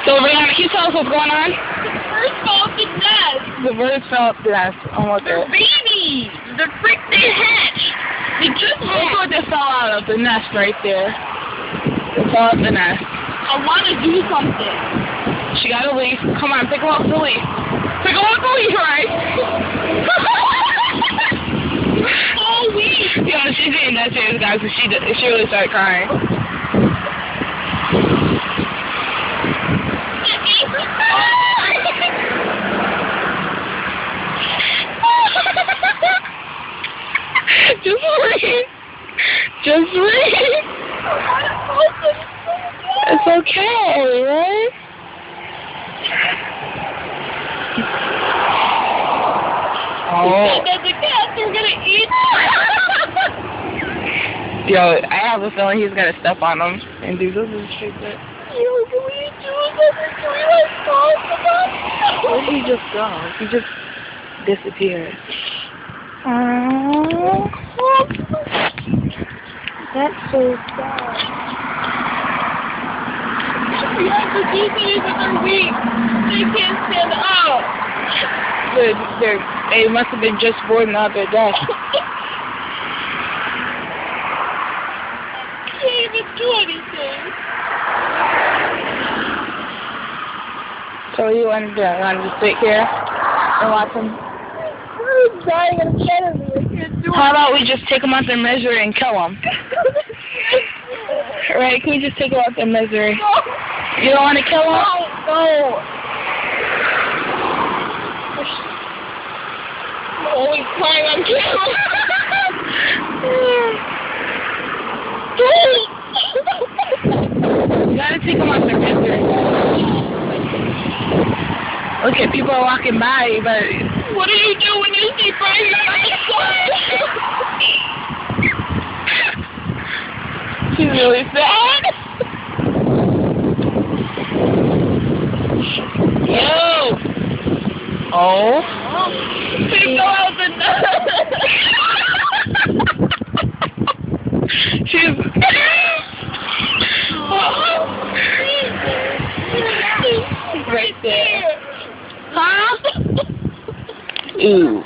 So, Rihanna, can you tell us what's going on? The birds fell off the nest. The birds fell off the nest. Almost They're there. babies. They're they hatched. They just Look hatched. what they fell out of the nest right there. They fell out of the nest. I want to do something. She got a leaf. Come on, pick them up the leaf. Pick them up the leaf, right? Oh, weak. Yo, she's eating that serious, guys, because she really started crying. Just wait. Just wait. It's okay, right? Oh. The cats are gonna eat. Yo, I have a feeling he's gonna step on them and do this and shit. Yo, can we do something? Can we like talk about it? Where did he just go? He just disappeared. Aww. That's so sad. We have to do something, but they're weak. They can't stand up. They must have been just boarding out their desk. Can't even do anything. So what do you want to do? You want to just sit here and watch them? I'm dying in front of me. I can't do How about we just take them out their misery and kill them? Right? Can we just take them out their misery? No. You don't want to kill them? No. I'm always crying on camera. You gotta take them out their misery. Okay, people are walking by, but What do you do when you see Frank? she's really sad. Yo! Oh? They go out the nest. She's... right there. Huh? Ooh.